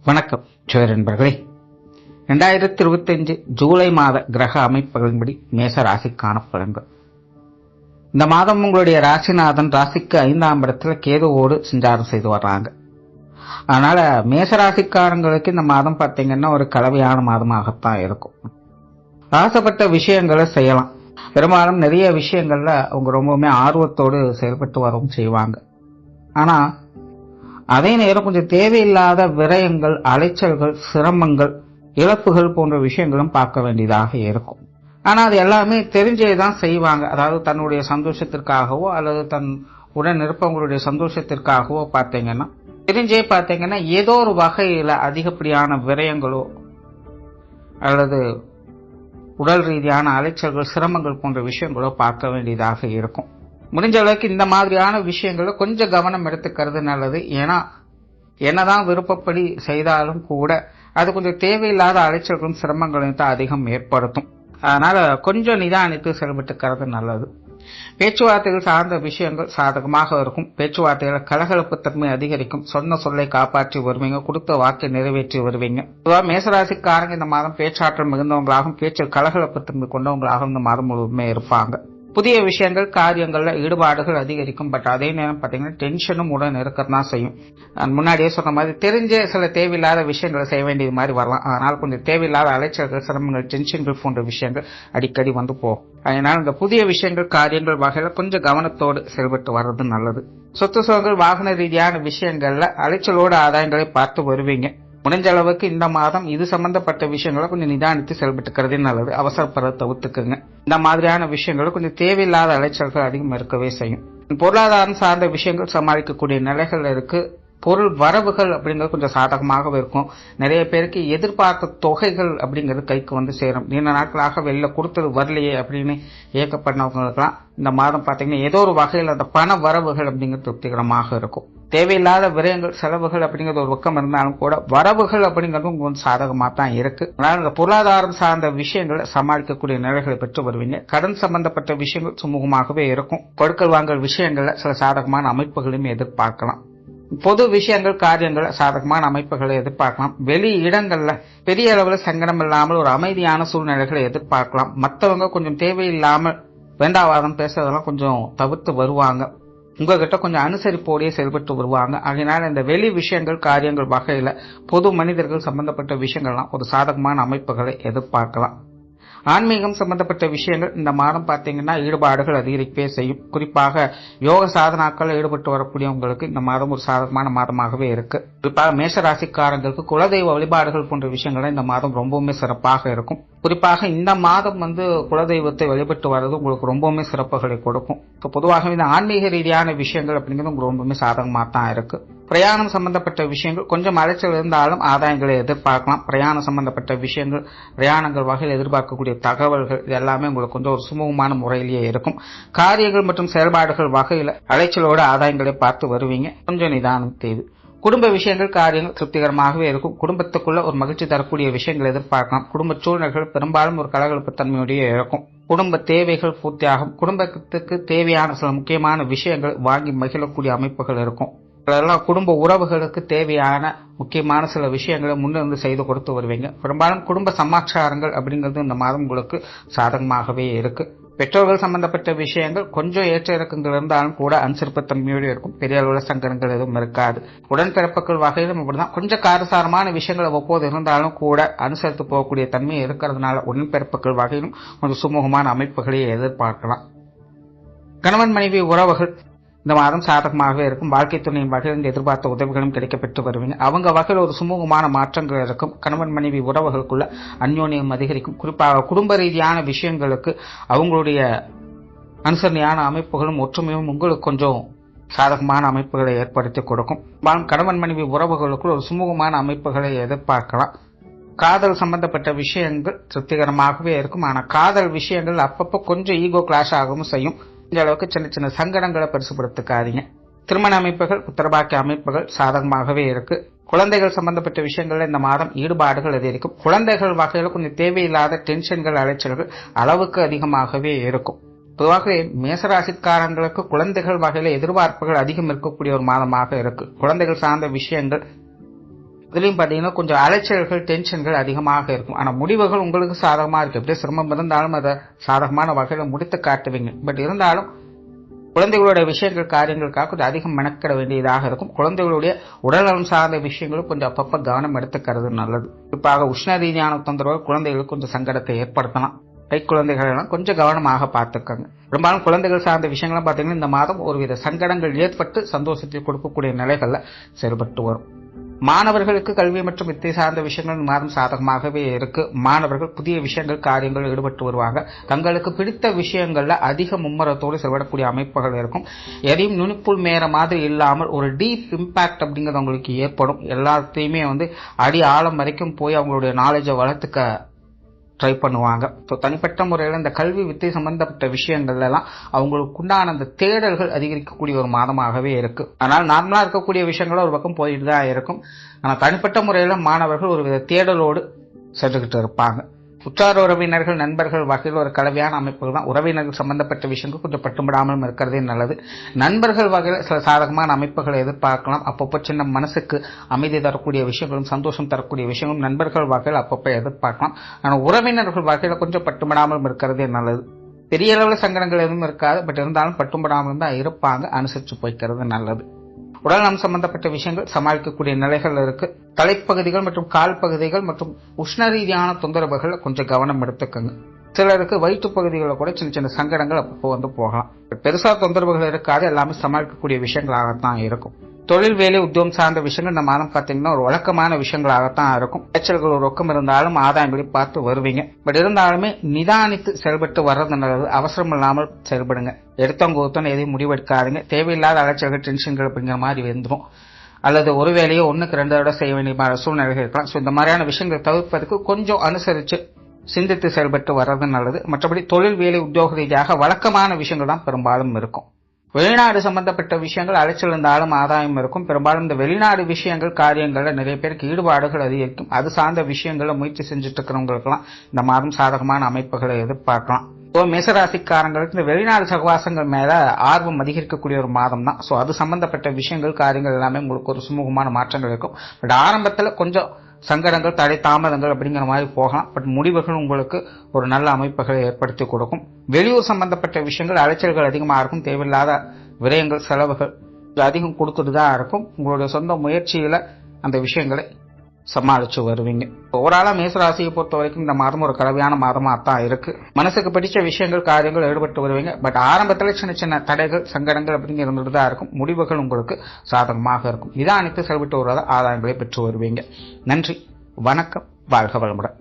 வணக்கம் நண்பர்களே. 2025 ஜூலை மாத கிரக அமைப்புகளின்படி மேச ராசிக்கான பலன்கள். இந்த மாதம் உங்களுடைய ராசிநாதன் ராசிக்கு 5ஆம் இடத்துல கேதுவோடு சஞ்சாரம் செய்து வர்றாங்க. அதனால மேச ராசிக்காரங்களுக்கு இந்த மாதம் பார்த்தீங்கன்னா ஒரு கலவையான மாதமாகத்தான் இருக்கும். ஆசைப்பட்ட விஷயங்களை செய்யலாம். பெரும்பாலும் நிறைய விஷயங்கள்ல அவங்க ரொம்பவுமே ஆர்வத்தோடு செயல்பட்டு வரவும் செய்வாங்க. ஆனா அதே நேரம் கொஞ்சம் தேவையில்லாத விரயங்கள், அலைச்சல்கள், சிரமங்கள், இழப்புகள் போன்ற விஷயங்களும் பார்க்க வேண்டியதாக இருக்கும். ஆனா அது எல்லாமே தெரிஞ்சேதான் செய்வாங்க. அதாவது தன்னுடைய சந்தோஷத்திற்காகவோ அல்லது தன் உடன் இருப்பவங்களுடைய சந்தோஷத்திற்காகவோ பார்த்தீங்கன்னா ஏதோ ஒரு வகையில அதிகப்படியான விரயங்களோ அல்லது உடல் ரீதியான அலைச்சல்கள், சிரமங்கள் போன்ற விஷயங்களோ பார்க்க வேண்டியதாக இருக்கும். முடிஞ்ச அளவுக்கு இந்த மாதிரியான விஷயங்கள கொஞ்சம் கவனம் எடுத்துக்கிறது நல்லது. ஏன்னா என்னதான் விருப்பப்படி செய்தாலும் கூட அது கொஞ்சம் தேவையில்லாத அலைச்சல்களும் சிரமங்களையும் தான் அதிகம் ஏற்படுத்தும். அதனால கொஞ்சம் நிதானித்து செயல்பட்டுக்கிறது நல்லது. பேச்சுவார்த்தைகள் சார்ந்த விஷயங்கள் சாதகமாக இருக்கும். பேச்சுவார்த்தைகளை கலகலப்பு தன்மை அதிகரிக்கும். சொன்ன சொல்லை காப்பாற்றி வருவீங்க. கொடுத்த வாக்கை நிறைவேற்றி வருவீங்க. பொதுவாக மேசராசிக்காரங்க இந்த மாதம் பேச்சாற்றல் மிகுந்தவங்களாகவும் பேச்சில் கலகலப்பு தன்மை கொண்டவங்களாகவும் இந்த மாதம் முழுவதுமே இருப்பாங்க. புதிய விஷயங்கள், காரியங்கள்ல ஈடுபாடுகள் அதிகரிக்கும். பட் அதே நேரம் பார்த்தீங்கன்னா டென்ஷனும் உடன் இருக்கதான் செய்யும். முன்னாடியே சொன்ன மாதிரி தெரிஞ்ச சில தேவையில்லாத விஷயங்களை செய்ய வேண்டியது மாதிரி வரலாம். அதனால கொஞ்சம் தேவையில்லாத அலைச்சல்கள், சிரமங்கள், டென்ஷன்கள் போன்ற விஷயங்கள் அடிக்கடி வந்து போகும். அதனால இந்த புதிய விஷயங்கள், காரியங்கள் வகையில கொஞ்சம் கவனத்தோடு செயல்பட்டு வர்றது நல்லது. சொத்து சுகங்கள், வாகன ரீதியான விஷயங்கள்ல அலைச்சலோடு ஆதாயங்களை பார்த்து வருவீங்க. முடிஞ்ச அளவுக்கு இந்த மாதம் இது சம்பந்தப்பட்ட விஷயங்களை கொஞ்சம் நிதானித்து செயல்பட்டுக்கிறதே நல்லது. அவசரப்படுறத தவிர்த்துக்குங்க. இந்த மாதிரியான விஷயங்கள் கொஞ்சம் தேவையில்லாத அலைச்சல்கள் அதிகம் இருக்கவே செய்யும். பொருளாதாரம் சார்ந்த விஷயங்கள் சமாளிக்கக்கூடிய நிலைகள் இருக்கு. பொருள் வரவுகள் அப்படிங்கிறது கொஞ்சம் சாதகமாகவே இருக்கும். நிறைய பேருக்கு எதிர்பார்த்த தொகைகள் அப்படிங்கிறது கைக்கு வந்து சேரும். நீண்ட நாட்களாக வெளில கொடுத்தது வரலையே அப்படின்னு இயக்கப்பட்டவங்களுக்கெல்லாம் இந்த மாதம் பார்த்தீங்கன்னா ஏதோ ஒரு வகையில் அந்த பண வரவுகள் அப்படிங்கிறது திருப்திகரமாக இருக்கும். தேவையில்லாத விரயங்கள், செலவுகள் அப்படிங்கிறது ஒரு பக்கம் இருந்தாலும் கூட வரவுகள் அப்படிங்கிறதும் கொஞ்சம் சாதகமாக தான் இருக்கு. அதனால இந்த பொருளாதாரம் சார்ந்த விஷயங்களை சமாளிக்கக்கூடிய நிலைகளை பெற்று வருவீங்க. கடன் சம்பந்தப்பட்ட விஷயங்கள் சுமூகமாகவே இருக்கும். கொடுக்கல் வாங்கல் விஷயங்கள்ல சில சாதகமான அமைப்புகளையும் எதிர்பார்க்கலாம். பொது விஷயங்கள், காரியங்கள் சாதகமான அமைப்புகளை எதிர்பார்க்கலாம். வெளி இடங்கள்ல பெரிய அளவில் சங்கடம் இல்லாமல் ஒரு அமைதியான சூழ்நிலைகளை எதிர்பார்க்கலாம். மற்றவங்க கொஞ்சம் தேவையில்லாமல் வேண்டாவாதம் பேசுறதெல்லாம் கொஞ்சம் தவிர்த்து வருவாங்க. உங்ககிட்ட கொஞ்சம் அனுசரிப்போடையே செயல்பட்டு வருவாங்க. அதனால இந்த வெளி விஷயங்கள், காரியங்கள் வகையில பொது மனிதர்கள் சம்பந்தப்பட்ட விஷயங்கள்லாம் ஒரு சாதகமான அமைப்புகளை எதிர்பார்க்கலாம். ஆன்மீகம் சம்பந்தப்பட்ட விஷயங்கள் இந்த மாதம் பார்த்தீங்கன்னா ஈடுபாடுகள் அதிகரிக்கவே செய்யும். குறிப்பாக யோக சாதனாக்கள் ஈடுபட்டு வரக்கூடியவங்களுக்கு இந்த மாதம் ஒரு சாதகமான மாதமாகவே இருக்கு. குறிப்பாக மேசராசிக்காரங்களுக்கு குலதெய்வ வழிபாடுகள் போன்ற விஷயங்கள் இந்த மாதம் ரொம்பவுமே சிறப்பாக இருக்கும். குறிப்பாக இந்த மாதம் குலதெய்வத்தை வழிபட்டு வர்றது உங்களுக்கு ரொம்பவுமே சிறப்புகளை கொடுக்கும். பொதுவாக இந்த ஆன்மீக ரீதியான விஷயங்கள் அப்படிங்கிறது உங்களுக்கு ரொம்பவுமே சாதகமாக தான் இருக்கு. பிரயாணம் சம்பந்தப்பட்ட விஷயங்கள் கொஞ்சம் அலைச்சல் இருந்தாலும் ஆதாயங்களை எதிர்பார்க்கலாம். பிரயாணம் சம்பந்தப்பட்ட விஷயங்கள், பிரயாணங்கள் வகையில் எதிர்பார்க்கக்கூடிய தகவல்கள் இது எல்லாமே உங்களுக்கு கொஞ்சம் ஒரு சுமூகமான முறையிலேயே இருக்கும். காரியங்கள் மற்றும் செயல்பாடுகள் வகையில் அலைச்சலோட ஆதாயங்களை பார்த்து வருவீங்க. கொஞ்சம் நிதானம் தேவை. குடும்ப விஷயங்கள், காரியங்கள் திருப்திகரமாகவே இருக்கும். குடும்பத்துக்குள்ள ஒரு மகிழ்ச்சி தரக்கூடிய விஷயங்கள் எதிர்பார்க்கலாம். குடும்ப சூழ்நிலைகள் பெரும்பாலும் ஒரு கலகலப்பு தன்மையுடைய இருக்கும். குடும்ப தேவைகள் பூர்த்தியாகும். குடும்பத்துக்கு தேவையான சில முக்கியமான விஷயங்கள் வாங்கி மகிழக்கூடிய அமைப்புகள் இருக்கும். அதெல்லாம் குடும்ப உறவுகளுக்கு தேவையான முக்கியமான சில விஷயங்களை முன்னிருந்து செய்து கொடுத்து வருவீங்க. பெரும்பாலும் குடும்ப சமாச்சாரங்கள் அப்படிங்கிறது இந்த மாதம் உங்களுக்கு சாதகமாகவே இருக்கு. பெற்றோர்கள் சம்பந்தப்பட்ட விஷயங்கள் கொஞ்சம் ஏற்ற இறக்கங்கள் இருந்தாலும் கூட அனுசரிப்புத்தன்மையோடு இருக்கும். பெரிய அளவில் சங்கடங்கள் எதுவும் இருக்காது. உடன்பிறப்புகள் வகையிலும் இப்படிதான் கொஞ்சம் காரசாரமான விஷயங்கள் ஒவ்வொரு இருந்தாலும் கூட அனுசரித்து போகக்கூடிய தன்மை இருக்கிறதுனால உடன்பிறப்புகள் வகையிலும் கொஞ்சம் சுமூகமான அமைப்புகளை எதிர்பார்க்கலாம். கணவன் மனைவி உறவுகள் இந்த மாதம் சாதகமாகவே இருக்கும். வாழ்க்கை துணையின் வகையில் எதிர்பார்த்த உதவிகளும் கிடைக்கப்பெற்று வருவீங்க. அவங்க வகையில் ஒரு சுமூகமான மாற்றங்கள் இருக்கும். கணவன் மனைவி உறவுகளுக்குள்ள அந்யோன்யம் அதிகரிக்கும். குறிப்பாக குடும்ப ரீதியான விஷயங்களுக்கு அவங்களுடைய அனுசரணையான அமைப்புகளும் ஒற்றுமையும் உங்களுக்கு கொஞ்சம் சாதகமான அமைப்புகளை ஏற்படுத்தி கொடுக்கும். கணவன் மனைவி உறவுகளுக்குள் ஒரு சுமூகமான அமைப்புகளை எதிர்பார்க்கலாம். காதல் சம்பந்தப்பட்ட விஷயங்கள் திருப்திகரமாகவே இருக்கும். ஆனால் காதல் விஷயங்கள் அப்பப்போ கொஞ்சம் ஈகோ கிளாஷ் ஆகவும் செய்யும். இந்த அளவுக்கு சின்ன சின்ன சங்கடங்களை பெருசுபடுத்திக்காதீங்க. திருமண அமைப்புகள், புத்திரபாக்கிய அமைப்புகள் சாதகமாகவே இருக்கு. குழந்தைகள் சம்பந்தப்பட்ட விஷயங்கள்ல இந்த மாதம் ஈடுபாடுகள் அதிகரிக்கும். குழந்தைகள் வகையில் கொஞ்சம் தேவையில்லாத டென்ஷன்கள், அலைச்சல்கள் அளவுக்கு அதிகமாகவே இருக்கும். பொதுவாக மேசராசிக்காரங்களுக்கு குழந்தைகள் வகையில எதிர்பார்ப்புகள் அதிகம் இருக்கக்கூடிய ஒரு மாதமாக இருக்கு. குழந்தைகள் சார்ந்த விஷயங்கள் இதுலயும் பாத்தீங்கன்னா கொஞ்சம் அலைச்சல்கள், டென்ஷன்கள் அதிகமாக இருக்கும். ஆனா முடிவுகள் உங்களுக்கு சாதகமா இருக்கு. எப்படியே சிரமம் இருந்தாலும் அதை சாதகமான வகையில முடித்து காட்டுவீங்க. பட் இருந்தாலும் குழந்தைகளுடைய விஷயங்கள், காரியங்களுக்காக கொஞ்சம் அதிகம் மெனக்கிட வேண்டியதாக இருக்கும். குழந்தைகளுடைய உடல்நலம் சார்ந்த விஷயங்களும் கொஞ்சம் அப்பப்ப கவனம் எடுத்துக்கிறது நல்லது. குறிப்பாக உஷ்ண ரீதியான தொந்தரவு குழந்தைகளுக்கு கொஞ்சம் சங்கடத்தை ஏற்படுத்தலாம். கை குழந்தைகள் எல்லாம் கொஞ்சம் கவனமாக பார்த்துக்கோங்க. பெரும்பாலும் குழந்தைகள் சார்ந்த விஷயங்கள்லாம் பாத்தீங்கன்னா இந்த மாதம் ஒருவித சங்கடங்கள் ஏற்பட்டு சந்தோஷத்தை கொடுக்கக்கூடிய நிலைகள்ல செயல்பட்டு வரும். மாணவர்களுக்கு கல்வி மற்றும் வித்தை சார்ந்த விஷயங்கள் இந்த மாதம் சாதகமாகவே இருக்கு. மாணவர்கள் புதிய விஷயங்கள், காரியங்கள் ஈடுபட்டு வருவாங்க. தங்களுக்கு பிடித்த விஷயங்கள்ல அதிக மும்முரத்தோடு செயல்படக்கூடிய அமைப்புகள் இருக்கும். எதையும் நுனிப்புள் மேற மாதிரி இல்லாமல் ஒரு டீப் இம்பாக்ட் அப்படிங்கிறது அவங்களுக்கு ஏற்படும். எல்லாத்தையுமே அடி ஆழம் வரைக்கும் போய் அவங்களுடைய நாலேஜை வளர்த்துக்க ட்ரை பண்ணுவாங்க. தனிப்பட்ட முறையில் இந்த கல்வி வித்தை சம்பந்தப்பட்ட விஷயங்கள்ல எல்லாம் அவங்களுக்கு உண்டான அந்த தேடல்கள் அதிகரிக்கக்கூடிய ஒரு மாதமாகவே இருக்கு. ஆனால் நார்மலா இருக்கக்கூடிய விஷயங்களும் ஒரு பக்கம் போயிட்டு தான் இருக்கும். ஆனா தனிப்பட்ட முறையில மாணவர்கள் ஒரு வித தேடலோடு சென்றுகிட்டு இருப்பாங்க. உற்றார் உறவினர்கள், நண்பர்கள் வகையில் ஒரு கலவையான அமைப்புகள் தான். உறவினர்கள் சம்பந்தப்பட்ட விஷயங்கள் கொஞ்சம் பட்டுமிடாமலும் இருக்கிறதே நல்லது. நண்பர்கள் வகையில் சில சாதகமான அமைப்புகளை எதிர்பார்க்கலாம். அப்பப்போ சின்ன மனசுக்கு அமைதி தரக்கூடிய விஷயங்களும், சந்தோஷம் தரக்கூடிய விஷயங்களும் நண்பர்கள் வகையில் அப்பப்போ எதிர்பார்க்கலாம். ஆனால் உறவினர்கள் வகையில் கொஞ்சம் பட்டுமிடாமலும் இருக்கிறதே நல்லது. பெரிய அளவில் சங்கடங்கள் எதுவும் இருக்காது. பட் இருந்தாலும் பட்டுமிடாமலும் தான் இருப்பாங்க. அனுசரிச்சு போய்க்கிறது நல்லது. உடல்நலம் சம்பந்தப்பட்ட விஷயங்கள் சமாளிக்கக்கூடிய நிலைகள் இருக்கு. தலைப்பகுதிகள் மற்றும் கால் பகுதிகள் மற்றும் உஷ்ண ரீதியான தொந்தரவுகள் கொஞ்சம் கவனம் எடுத்துக்கோங்க. சிலருக்கு வயிற்று பகுதிகளில் கூட சின்ன சின்ன சங்கடங்கள் அப்பப்போ போகலாம். பெருசா தொந்தரவுகள் இருக்காது. எல்லாமே சமாளிக்கக்கூடிய விஷயங்களாகத்தான் இருக்கும். தொழில், வேலை, உத்தியோகம் சார்ந்த விஷயங்கள் இந்த மாதம் பார்த்தீங்கன்னா ஒரு வழக்கமான விஷயங்களாகத்தான் இருக்கும். அலைச்சல்கள் ஒரு ரொக்கம் இருந்தாலும் ஆதாயங்களை பார்த்து வருவீங்க. பட் இருந்தாலுமே நிதானித்து செயல்பட்டு வர்றது நல்லது. அவசரம் இல்லாமல் செயல்படுங்க. எடுத்தவங்க ஒருத்தவங்க எதையும் முடிவெடுக்காதுங்க. தேவையில்லாத அலைச்சல்கள், டென்ஷன்கள் அப்படிங்கிற மாதிரி வந்துடும். அல்லது ஒரு வேலையோ 1க்கு 2 தடவை செய்ய வேண்டிய சூழ்நிலைகள் இருக்கலாம். ஸோ இந்த மாதிரியான விஷயங்களை தவிர்ப்பதற்கு கொஞ்சம் அனுசரிச்சு சிந்தித்து செயல்பட்டு வர்றது நல்லது. மற்றபடி தொழில், வேலை, உத்தியோக ரீதியாக வழக்கமான விஷயங்கள் தான் பெரும்பாலும் இருக்கும். வெளிநாடு சம்பந்தப்பட்ட விஷயங்கள் அலைச்சல் இருந்தாலும் ஆதாயம் இருக்கும். பெரும்பாலும் இந்த வெளிநாடு விஷயங்கள், காரியங்கள்ல நிறைய பேருக்கு ஈடுபாடுகள் அதிகரிக்கும். அது சார்ந்த விஷயங்கள முயற்சி செஞ்சுட்டு இருக்கிறவங்களுக்கெல்லாம் இந்த மாதம் சாதகமான அமைப்புகளை எதிர்பார்க்கலாம். மேசராசிக்காரங்களுக்கு இந்த வெளிநாடு சகவாசங்கள் மேல ஆர்வம் அதிகரிக்கக்கூடிய ஒரு மாதம் தான். அது சம்பந்தப்பட்ட விஷயங்கள், காரியங்கள் எல்லாமே உங்களுக்கு ஒரு சுமூகமான மாற்றங்கள் இருக்கும். பட் ஆரம்பத்துல கொஞ்சம் சங்கடங்கள், தடை, தாமதங்கள் அப்படிங்கிற மாதிரி போகலாம். பட் முடிவுகள் உங்களுக்கு ஒரு நல்ல அமைப்புகளை ஏற்படுத்தி கொடுக்கும். வெளியூர் சம்பந்தப்பட்ட விஷயங்கள் அலைச்சல்கள் அதிகமாக இருக்கும். தேவையில்லாத விரயங்கள், செலவுகள் அதிகம் கொடுத்துட்டு தான் இருக்கும். உங்களுடைய சொந்த முயற்சியில அந்த விஷயங்களை சமாளிச்சு வருவீங்க. ஓவராலா மேசராசியை பொறுத்த வரைக்கும் இந்த மாதம் ஒரு கலவையான மாதமா தான் இருக்கு. மனசுக்கு பிடிச்ச விஷயங்கள், காரியங்கள் ஈடுபட்டு வருவீங்க. பட் ஆரம்பத்துல சின்ன சின்ன தடைகள், சங்கடங்கள் அப்படிங்க இருந்துட்டு தான் இருக்கும். முடிவுகள் உங்களுக்கு சாதகமாக இருக்கும். நிதானித்து செயல்பட்டு வருவதால் ஆதாயங்களை பெற்று வருவீங்க. நன்றி, வணக்கம், வாழ்க வளமுடன்.